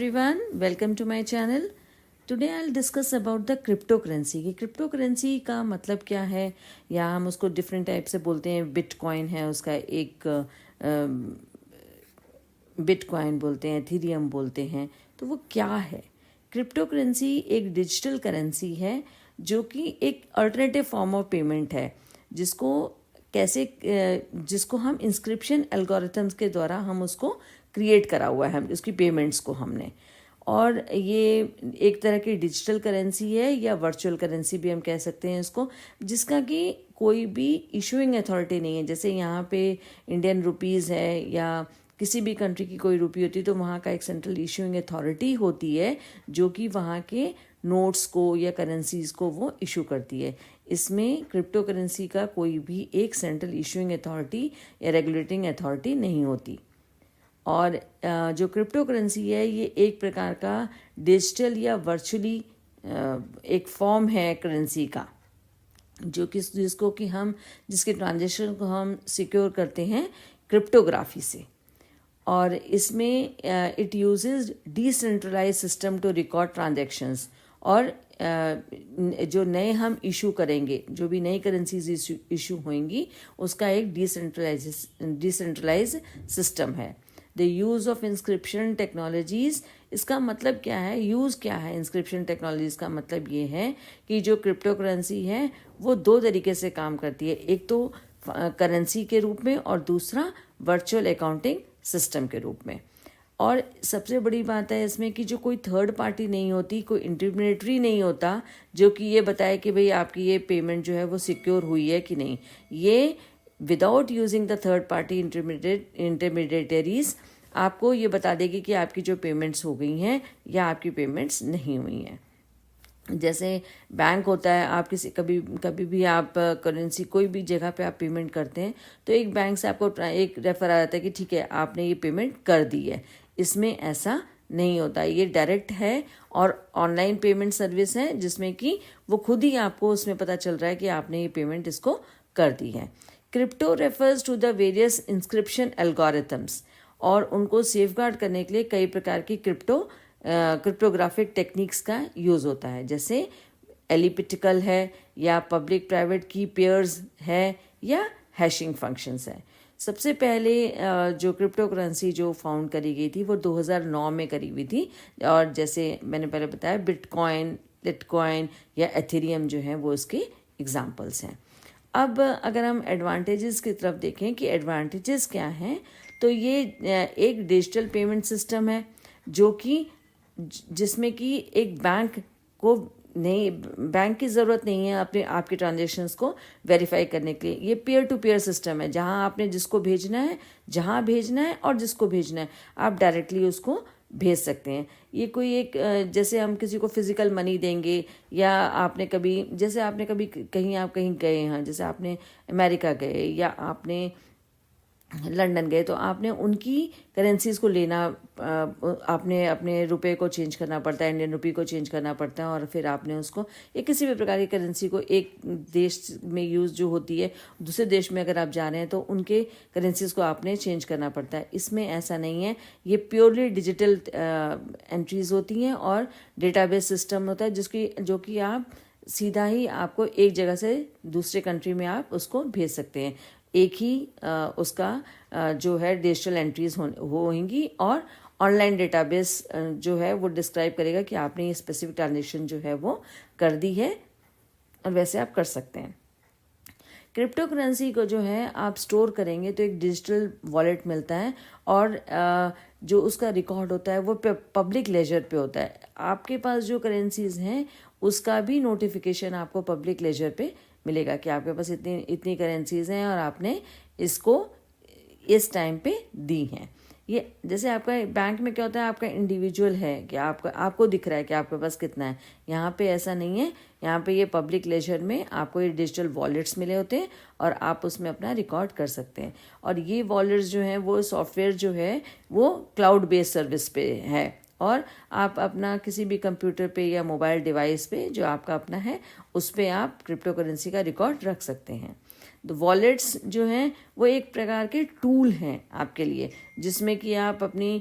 everyone, welcome to my channel. Today I'll discuss about the cryptocurrency. कि cryptocurrency का मतलब क्या है, या हम उसको डिफरेंट टाइप से बोलते हैं. बिटकॉइन है उसका एक, बिटकॉइन बोलते हैं, एथीरियम बोलते हैं. तो वो क्या है? क्रिप्टोकरेंसी एक डिजिटल करेंसी है जो कि एक अल्टरनेटिव फॉर्म ऑफ पेमेंट है, जिसको हम इंस्क्रिप्शन एल्गोरिथम्स के द्वारा हम उसको क्रिएट करा हुआ है, उसकी पेमेंट्स को हमने. और ये एक तरह की डिजिटल करेंसी है, या वर्चुअल करेंसी भी हम कह सकते हैं इसको, जिसका कि कोई भी इशूइंग अथॉरिटी नहीं है. जैसे यहाँ पे इंडियन रुपीज़ है, या किसी भी कंट्री की कोई रुपी होती है, तो वहाँ का एक सेंट्रल इशूइंग अथॉरिटी होती है जो कि वहाँ के नोट्स को या करेंसीज को वो इशू करती है. इसमें क्रिप्टो करेंसी का कोई भी एक सेंट्रल इशूइंग अथॉरिटी या रेगुलेटिंग अथॉरिटी नहीं होती. और जो क्रिप्टो करेंसी है, ये एक प्रकार का डिजिटल या वर्चुअली एक फॉर्म है करेंसी का, जिसके ट्रांजेक्शन को हम सिक्योर करते हैं क्रिप्टोग्राफी से. और इसमें it uses decentralise system to record transactions. और जो नए हम इशू करेंगे, जो भी नई करेंसीज इशू होंगी, उसका एक डिसेंट्रलाइज सिस्टम है. The use of inscription technologies, इसका मतलब क्या है, यूज़ क्या है इंस्क्रिप्शन टेक्नोलॉजीज़ का? मतलब ये है कि जो क्रिप्टो करेंसी है वो दो तरीके से काम करती है. एक तो करेंसी के रूप में, और दूसरा वर्चुअल अकाउंटिंग सिस्टम के रूप में. और सबसे बड़ी बात है इसमें कि जो कोई थर्ड पार्टी नहीं होती, कोई इंटरमीडिएटरी नहीं होता जो कि ये बताए कि भाई आपकी ये पेमेंट जो है वो सिक्योर हुई है कि नहीं. ये without using the third party intermediaries आपको ये बता देगी कि आपकी जो पेमेंट्स हो गई हैं या आपकी पेमेंट्स नहीं हुई हैं. जैसे बैंक होता है, आप कभी भी आप करेंसी कोई भी जगह पे आप पेमेंट करते हैं, तो एक बैंक से आपको एक रेफर आ जाता है कि ठीक है आपने ये पेमेंट कर दी है. इसमें ऐसा नहीं होता. ये डायरेक्ट है और ऑनलाइन पेमेंट सर्विस है, जिसमें कि वो खुद ही आपको उसमें पता चल रहा है कि आपने ये पेमेंट इसको कर दी है. Crypto refers to the various inscription algorithms, और उनको सेफगार्ड करने के लिए कई प्रकार की क्रिप्टोग्राफिक टेक्निक्स का यूज़ होता है. जैसे एलिप्टिकल है, या पब्लिक प्राइवेट की पेयर्स है, या हैशिंग फंक्शंस है. सबसे पहले जो क्रिप्टो करेंसी जो फाउंड करी गई थी वो 2009 में करी हुई थी. और जैसे मैंने पहले बताया, बिटकॉइन, लिटकॉइन या एथेरियम जो है वो इसके एग्जाम्पल्स हैं. अब अगर हम एडवांटेजेस की तरफ देखें कि एडवांटेजेस क्या हैं, तो ये एक डिजिटल पेमेंट सिस्टम है जो कि जिसमें कि एक बैंक की ज़रूरत नहीं है आपके ट्रांजेक्शन्स को वेरीफाई करने के लिए. ये पीयर टू पीयर सिस्टम है, जहां आपने जिसको भेजना है, जहां भेजना है और जिसको भेजना है, आप डायरेक्टली उसको भेज सकते हैं. ये कोई एक, जैसे हम किसी को फिजिकल मनी देंगे, या आपने कभी कहीं गए हैं, जैसे आपने अमेरिका गए या आपने लंदन गए, तो आपने उनकी करेंसीज को लेना, आपने अपने रुपए को चेंज करना पड़ता है, इंडियन रुपी को चेंज करना पड़ता है, और फिर आपने उसको एक किसी भी प्रकार की करेंसी को, एक देश में यूज़ जो होती है, दूसरे देश में अगर आप जा रहे हैं तो उनके करेंसीज को आपने चेंज करना पड़ता है. इसमें ऐसा नहीं है. ये प्योरली डिजिटल एंट्रीज होती हैं और डेटाबेस सिस्टम होता है, जो कि आप सीधा ही आपको एक जगह से दूसरे कंट्री में आप उसको भेज सकते हैं. एक ही उसका जो है डिजिटल एंट्रीज होंगी, और ऑनलाइन डेटाबेस जो है वो डिस्क्राइब करेगा कि आपने ये स्पेसिफिक ट्रांजेक्शन जो है वो कर दी है, और वैसे आप कर सकते हैं. क्रिप्टो करेंसी को जो है आप स्टोर करेंगे तो एक डिजिटल वॉलेट मिलता है, और जो उसका रिकॉर्ड होता है वो पब्लिक लेजर पे होता है. आपके पास जो करेंसीज हैं उसका भी नोटिफिकेशन आपको पब्लिक लेजर पे मिलेगा कि आपके पास इतनी करेंसीज हैं और आपने इसको इस टाइम पे दी हैं. ये जैसे आपका बैंक में क्या होता है, आपका इंडिविजुअल है कि आपको दिख रहा है कि आपके पास कितना है. यहाँ पे ऐसा नहीं है. यहाँ पे ये पब्लिक लेजर में आपको ये डिजिटल वॉलेट्स मिले होते हैं, और आप उसमें अपना रिकॉर्ड कर सकते हैं. और ये वॉलेट्स जो हैं वो सॉफ्टवेयर जो है वो क्लाउड बेस्ड सर्विस पे है, और आप अपना किसी भी कंप्यूटर पे या मोबाइल डिवाइस पे जो आपका अपना है, उस पे आप क्रिप्टो करेंसी का रिकॉर्ड रख सकते हैं. तो वॉलेट्स जो हैं वो एक प्रकार के टूल हैं आपके लिए, जिसमें कि आप अपनी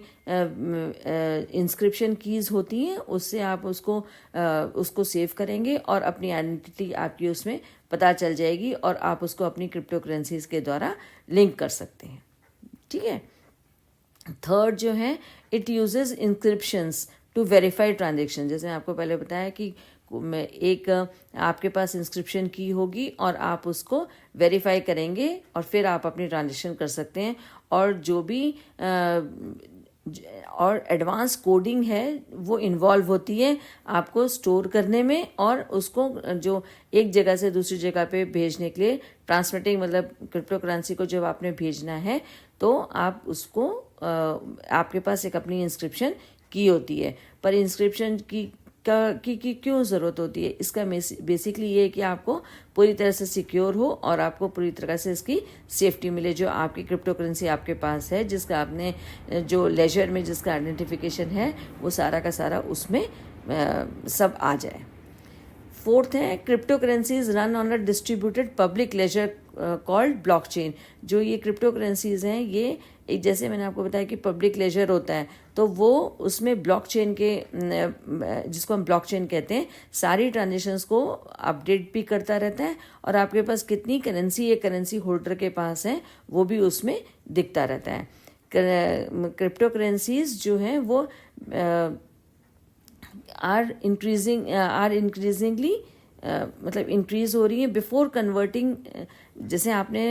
इंस्क्रिप्शन कीज़ होती हैं, उससे आप उसको सेव करेंगे और अपनी आइडेंटिटी आपकी उसमें पता चल जाएगी और आप उसको अपनी क्रिप्टो करेंसीज के द्वारा लिंक कर सकते हैं। ठीक है। थर्ड जो है, it uses encryptions to verify transaction. जैसे आपको पहले बताया कि एक आपके पास इंस्क्रिप्शन की होगी और आप उसको वेरीफाई करेंगे और फिर आप अपनी ट्रांजेक्शन कर सकते हैं। और जो भी और एडवांस कोडिंग है वो इन्वॉल्व होती है आपको स्टोर करने में और उसको जो एक जगह से दूसरी जगह पे भेजने के लिए, ट्रांसमिटिंग मतलब क्रिप्टो करेंसी को जब आपने भेजना है तो आप उसको आपके पास एक अपनी इंस्क्रिप्शन की होती है। पर इंस्क्रिप्शन की क्यों ज़रूरत होती है? इसका बेसिकली ये है कि आपको पूरी तरह से सिक्योर हो और आपको पूरी तरह से इसकी सेफ्टी मिले। जो आपकी क्रिप्टो करेंसी आपके पास है, जिसका आपने जो लेजर में जिसका आइडेंटिफिकेशन है, वो सारा का सारा उसमें सब आ जाए। फोर्थ है, cryptocurrencies run on a distributed public ledger called blockchain. जो ये क्रिप्टो करेंसीज हैं, ये एक जैसे मैंने आपको बताया कि पब्लिक लेजर होता है, तो वो उसमें ब्लॉकचेन के जिसको हम ब्लॉकचेन कहते हैं, सारी ट्रांजेक्शन्स को अपडेट भी करता रहता है और आपके पास कितनी करेंसी एक करेंसी होल्डर के पास है वो भी उसमें दिखता रहता है। क्रिप्टो करेंसीज जो हैं वो आर इंक्रीजिंगली मतलब इंक्रीज हो रही है बिफोर कन्वर्टिंग। जैसे आपने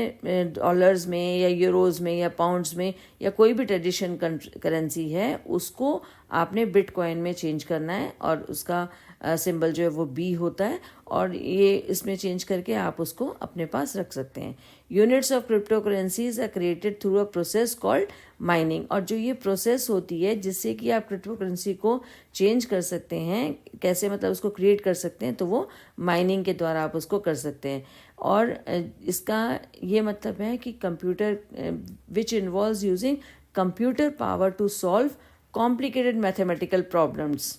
डॉलर्स में या यूरोज़ में या पाउंड्स में या कोई भी ट्रेडिशन करेंसी है, उसको आपने बिटकॉइन में चेंज करना है और उसका सिंबल जो है वो बी होता है और ये इसमें चेंज करके आप उसको अपने पास रख सकते हैं। Units of cryptocurrencies are created through a process called mining. और जो ये प्रोसेस होती है जिससे कि आप क्रिप्टो करेंसी को चेंज कर सकते हैं, कैसे मतलब उसको क्रिएट कर सकते हैं, तो वो माइनिंग के द्वारा आप उसको कर सकते हैं। और इसका ये मतलब है कि computer which involves using computer power to solve complicated mathematical problems.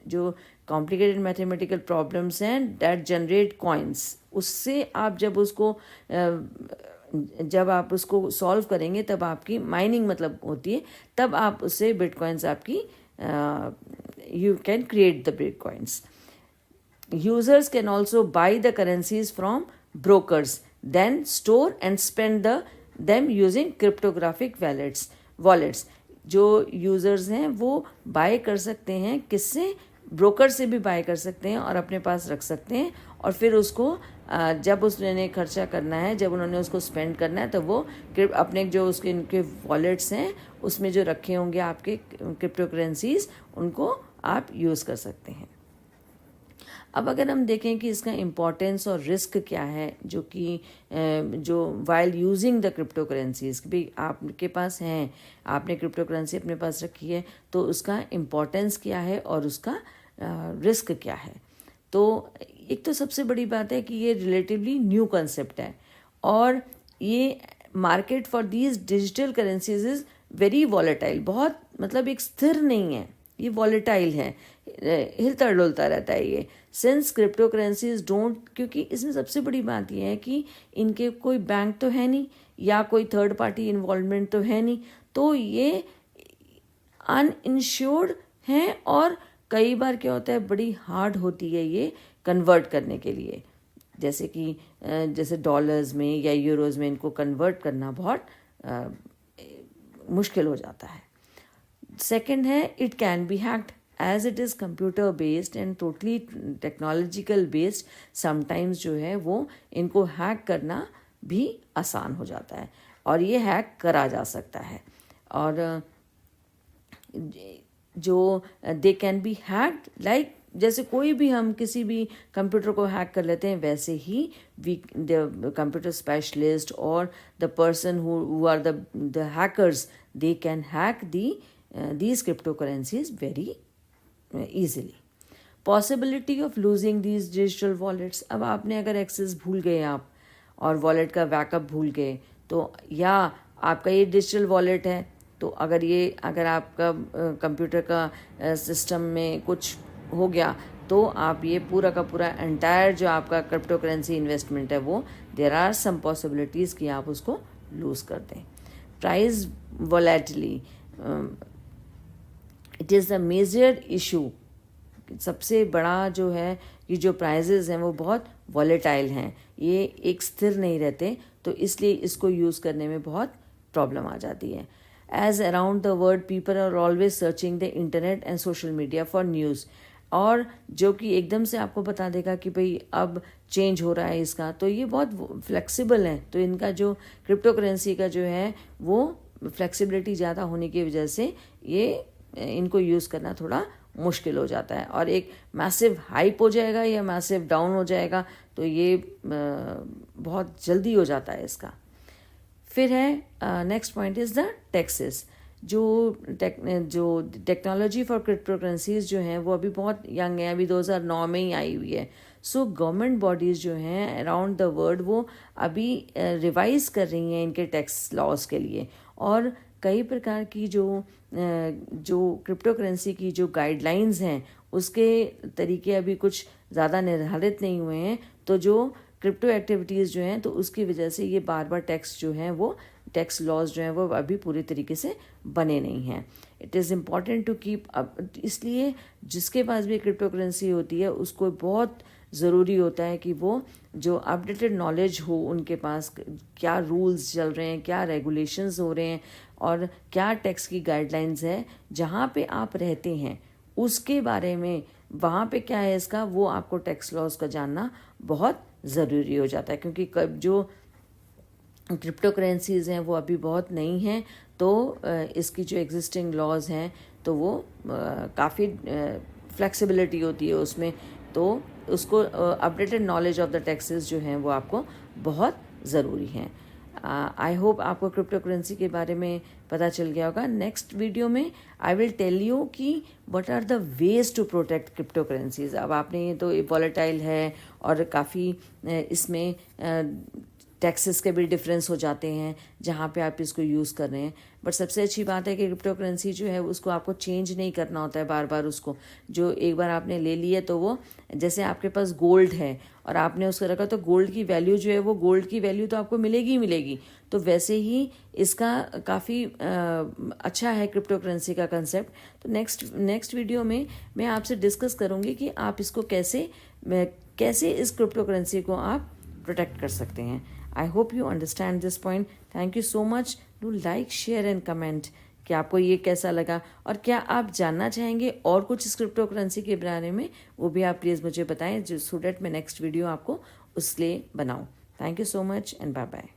जो कॉम्प्लिकेटेड मैथमेटिकल प्रॉब्लम्स हैं दैट जनरेट कॉइन्स, उससे आप जब आप उसको सॉल्व करेंगे तब आपकी माइनिंग मतलब होती है, तब आप उससे बिटकॉइंस आपकी you can create the bitcoins. Users can also buy the currencies from brokers, then store and spend them using cryptographic wallets. जो यूज़र्स हैं वो बाय कर सकते हैं, किससे? ब्रोकर से भी बाय कर सकते हैं और अपने पास रख सकते हैं और फिर उसको जब उसने खर्चा करना है, जब उन्होंने उसको स्पेंड करना है, तो वो अपने जो उसके इनके वॉलेट्स हैं उसमें जो रखे होंगे आपके क्रिप्टो करेंसीज, उनको आप यूज़ कर सकते हैं। अब अगर हम देखें कि इसका इम्पोर्टेंस और रिस्क क्या है, जो while using the crypto currencies, भी आपके पास हैं, आपने क्रिप्टो करेंसी अपने पास रखी है, तो उसका इम्पोर्टेंस क्या है और उसका रिस्क क्या है। तो एक तो सबसे बड़ी बात है कि ये रिलेटिवली न्यू कंसेप्ट है और ये market for these digital currencies is very volatile. बहुत मतलब एक स्थिर नहीं है, ये वॉलेटाइल है, हिलता डुलता रहता है ये। सिंस क्रिप्टो करेंसीज डोंट, क्योंकि इसमें सबसे बड़ी बात यह है कि इनके कोई बैंक तो है नहीं या कोई थर्ड पार्टी इन्वॉल्वमेंट तो है नहीं, तो ये अनइंश्योर्ड हैं और कई बार क्या होता है, बड़ी हार्ड होती है ये कन्वर्ट करने के लिए। जैसे डॉलर्स में या यूरोज़ में इनको कन्वर्ट करना बहुत मुश्किल हो जाता है। सेकंड है, it can be hacked as it is computer based and totally technological based. Sometimes जो है वो इनको हैक करना भी आसान हो जाता है और ये हैक करा जा सकता है। और जो they can be hacked like, जैसे कोई भी हम किसी भी कंप्यूटर को हैक कर लेते हैं, वैसे ही द कंप्यूटर स्पेशलिस्ट और the person who are the hackers, they can hack these cryptocurrencies very easily. Possibility of losing these digital wallets. अब आपने अगर एक्सेस भूल गए आप और वॉलेट का बैकअप भूल गए, तो या आपका ये डिजिटल वॉलेट है, तो अगर आपका कंप्यूटर का सिस्टम में कुछ हो गया तो आप ये पूरा का पूरा एंटायर जो आपका क्रिप्टो करेंसी इन्वेस्टमेंट है वो देयर आर सम पॉसिबिलिटीज़ कि आप उसको लूज़ कर दें. Price volatility, it is the major issue. सबसे बड़ा जो है कि जो प्राइजेज़ हैं वो बहुत वॉलेटाइल हैं, ये एक स्थिर नहीं रहते, तो इसलिए इसको यूज़ करने में बहुत प्रॉब्लम आ जाती है. As around the world people are always searching the internet and social media for news, और जो कि एकदम से आपको बता देगा कि भाई अब चेंज हो रहा है इसका, तो ये बहुत फ्लेक्सिबल है. तो इनका जो क्रिप्टो करेंसी का जो है वो फ्लेक्सिबिलिटी ज़्यादा होने की वजह से ये इनको यूज़ करना थोड़ा मुश्किल हो जाता है, और एक मैसिव हाइप हो जाएगा या मैसिव डाउन हो जाएगा तो ये बहुत जल्दी हो जाता है इसका. फिर है next point is the taxes. जो टेक्नोलॉजी फॉर क्रिप्टो करेंसीज जो हैं वो अभी बहुत यंग है, अभी 2009 में ही आई हुई है. सो गवर्नमेंट बॉडीज़ जो हैं अराउंड द वर्ल्ड वो अभी रिवाइज कर रही हैं इनके टैक्स लॉज के लिए, और कई प्रकार की जो क्रिप्टो करेंसी की जो गाइडलाइंस हैं उसके तरीके अभी कुछ ज़्यादा निर्धारित नहीं हुए हैं. तो जो क्रिप्टो एक्टिविटीज़ जो हैं तो उसकी वजह से ये बार बार टैक्स जो हैं वो टैक्स लॉज जो हैं वो अभी पूरी तरीके से बने नहीं हैं. It is important to keep up, इसलिए जिसके पास भी क्रिप्टो करेंसी होती है उसको बहुत ज़रूरी होता है कि वो जो अपडेटेड नॉलेज हो उनके पास, क्या रूल्स चल रहे हैं, क्या रेगुलेशंस हो रहे हैं, और क्या टैक्स की गाइडलाइंस है जहाँ पे आप रहते हैं उसके बारे में, वहाँ पे क्या है इसका, वो आपको टैक्स लॉज का जानना बहुत ज़रूरी हो जाता है. क्योंकि जो क्रिप्टो करेंसीज़ हैं वो अभी बहुत नई हैं, तो इसकी जो एग्जिस्टिंग लॉज हैं तो वो काफ़ी फ्लेक्सिबिलिटी होती है उसमें, तो उसको updated knowledge of the taxes जो हैं वो आपको बहुत ज़रूरी हैं. आई होप आपको क्रिप्टो करेंसी के बारे में पता चल गया होगा. नेक्स्ट वीडियो में आई विल टेल यू कि what are the ways to protect cryptocurrencies. अब आपने ये तो वॉलेटाइल है और काफ़ी इसमें टैक्सेस के भी डिफरेंस हो जाते हैं जहाँ पे आप इसको यूज़ कर रहे हैं. बट सबसे अच्छी बात है कि क्रिप्टो करेंसी जो है उसको आपको चेंज नहीं करना होता है बार बार. उसको जो एक बार आपने ले लिया तो वो, जैसे आपके पास गोल्ड है और आपने उसको रखा तो गोल्ड की वैल्यू जो है वो गोल्ड की वैल्यू तो आपको मिलेगी ही मिलेगी. तो वैसे ही इसका काफ़ी अच्छा है क्रिप्टो करेंसी का कंसेप्ट. तो नेक्स्ट वीडियो में मैं आपसे डिस्कस करूँगी कि आप इसको कैसे इस क्रिप्टो करेंसी को आप प्रोटेक्ट कर सकते हैं. I hope you understand this point. Thank you so much. Do like, share and comment कि आपको ये कैसा लगा, और क्या आप जानना चाहेंगे और कुछ इस क्रिप्टो करेंसी के बारे में, वो भी आप प्लीज़ मुझे बताएं, जो सो दैट मैं नेक्स्ट वीडियो आपको उसलिए बनाऊं. Thank you so much and bye bye.